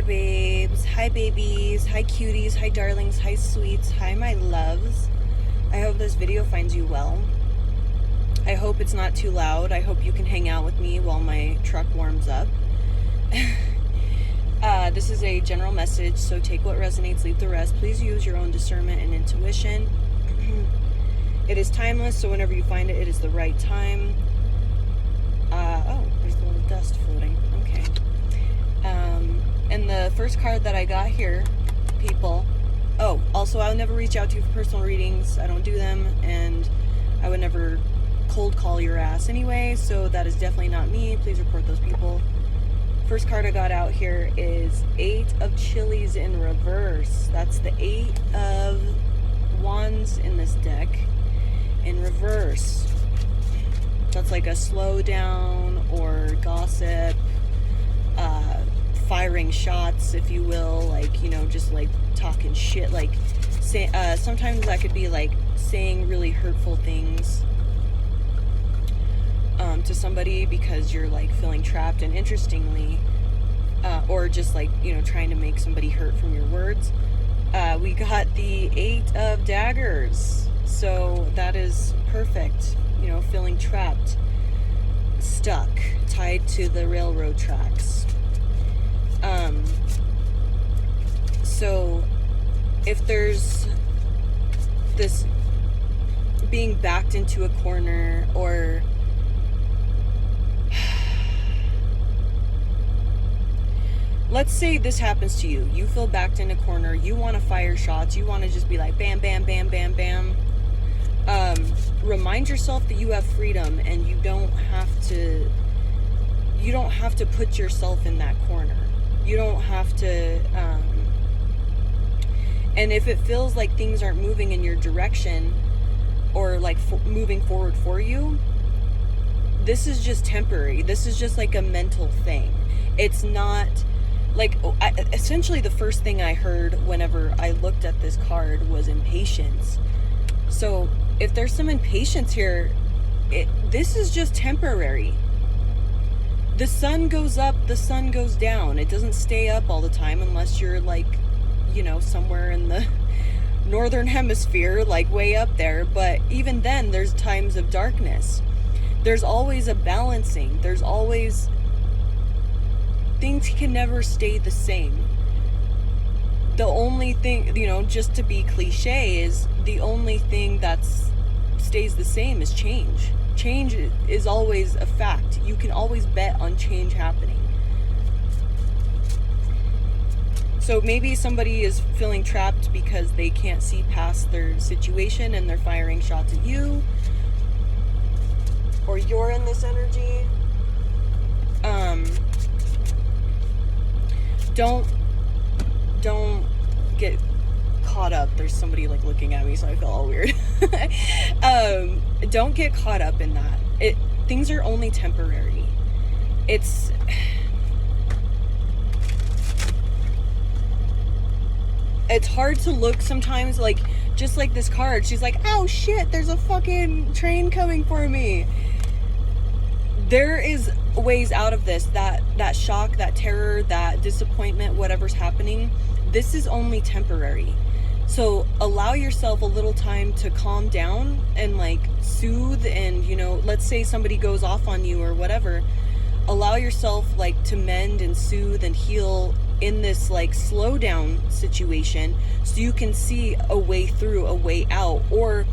Hi babes, hi babies, hi cuties, hi darlings, hi sweets, hi my loves. I hope this video finds you well. I hope it's not too loud. I hope you can hang out with me while my truck warms up. This is a general message, so take what resonates, leave the rest. Please use your own discernment and intuition. It is timeless, so whenever you find it, it is the right time. Oh, there's a little dust floating. Okay. And the first card that I got here, people. Oh, also, I'll never reach out to you for personal readings. I don't do them, and I would never cold call your ass anyway, so that is definitely not me. Please report those people. First card I got out here is 8 of Chilies in reverse. That's the 8 of Wands in this deck in reverse. That's like a slow down or gossip, firing shots, if you will, like, you know, just like talking shit, like sometimes that could be like saying really hurtful things to somebody because you're like feeling trapped. And interestingly, or just like, you know, trying to make somebody hurt from your words, we got the 8 of Daggers, so that is perfect. You know, feeling trapped, stuck, tied to the railroad tracks. So if there's this being backed into a corner, or let's say this happens to you, you feel backed in a corner, you want to fire shots, you want to just be like bam, bam, bam, bam, bam. Remind yourself that you have freedom, and you don't have to put yourself in that corner. You don't have to, and if it feels like things aren't moving in your direction, or like moving forward for you, this is just temporary. This is just like a mental thing. It's not like, essentially the first thing I heard whenever I looked at this card was impatience. So if there's some impatience here, this is just temporary. The sun goes up, the sun goes down. It doesn't stay up all the time unless you're like, you know, somewhere in the northern hemisphere, like way up there. But even then, there's times of darkness. There's always a balancing. There's always, things can never stay the same. The only thing, you know, just to be cliche, is the only thing that stays the same is change. Change is always a fact. You can always bet on change happening. So maybe somebody is feeling trapped because they can't see past their situation and they're firing shots at you, or you're in this energy. Don't get caught up. There's somebody like looking at me, so I feel all weird. Don't get caught up in that. Things are only temporary. It's hard to look sometimes, like, just like this card, she's like, oh shit, there's a fucking train coming for me. There is ways out of this. That shock, that terror, that disappointment, whatever's happening, this is only temporary. So allow yourself a little time to calm down and like soothe, and, you know, let's say somebody goes off on you or whatever, allow yourself like to mend and soothe and heal in this like slow down situation, so you can see a way through, a way out, or,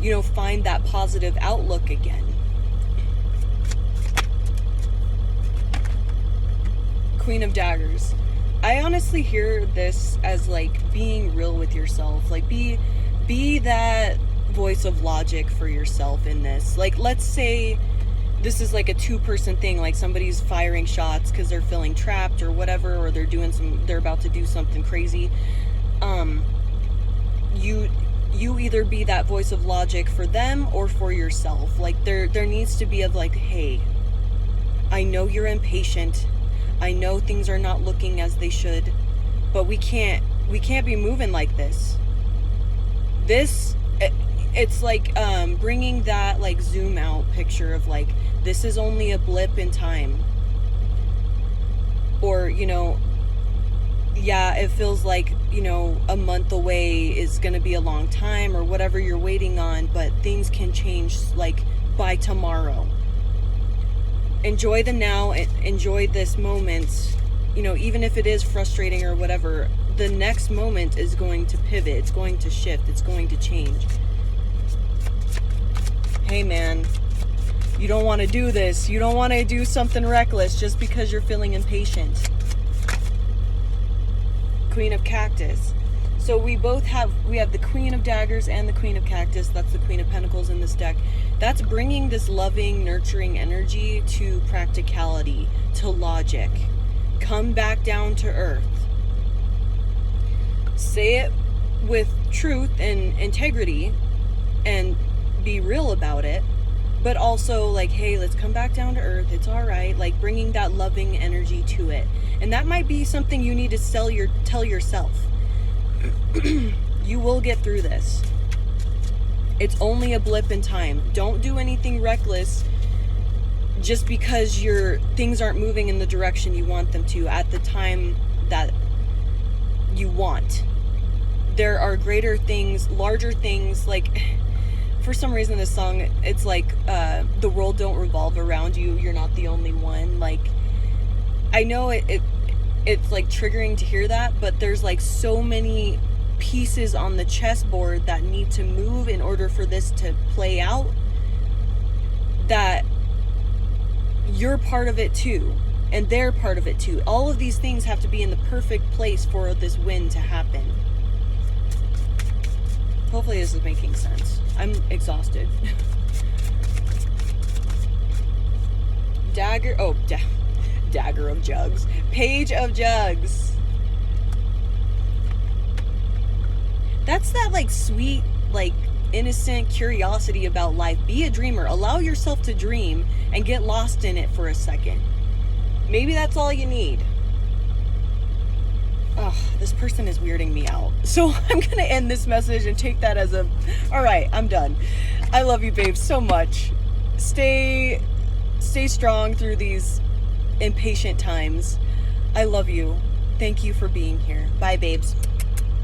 you know, find that positive outlook again. Queen of Daggers. I honestly hear this as like being real with yourself. Like be that voice of logic for yourself in this. Like, let's say this is like a 2-person thing, like somebody's firing shots because they're feeling trapped or whatever, or they're about to do something crazy. You either be that voice of logic for them or for yourself. Like there needs to be of like, hey, I know you're impatient. I know things are not looking as they should, but we can't be moving like this. It's like bringing that like zoom out picture of like, this is only a blip in time. Or, you know, yeah, it feels like, a month away is going to be a long time or whatever you're waiting on, but things can change like by tomorrow. Enjoy the now, enjoy this moment, even if it is frustrating or whatever. The next moment is going to pivot, it's going to shift, it's going to change. Hey man, you don't want to do this. You don't want to do something reckless just because you're feeling impatient. Queen of Cactus. So we have the Queen of Daggers and the Queen of Cactus. That's the Queen of Pentacles in this deck. That's bringing this loving, nurturing energy to practicality, to logic. Come back down to earth. Say it with truth and integrity and be real about it, but also like, hey, let's come back down to earth. It's all right. Like bringing that loving energy to it. And that might be something you need to tell yourself. You will get through this. It's only a blip in time. Don't do anything reckless just because things aren't moving in the direction you want them to at the time that you want. There are greater things, larger things. Like, for some reason this song, it's like the world don't revolve around you. You're not the only one. Like, I know it's like triggering to hear that, but there's like so many pieces on the chessboard that need to move in order for this to play out, that you're part of it too, and they're part of it too. All of these things have to be in the perfect place for this win to happen. Hopefully this is making sense. I'm exhausted. Dagger of Jugs. Page of Jugs. That's that like sweet, like innocent curiosity about life. Be a dreamer. Allow yourself to dream and get lost in it for a second. Maybe that's all you need. Ugh, this person is weirding me out. So I'm gonna end this message and take that as all right, I'm done. I love you, babes, so much. Stay strong through these impatient times. I love you. Thank you for being here. Bye, babes.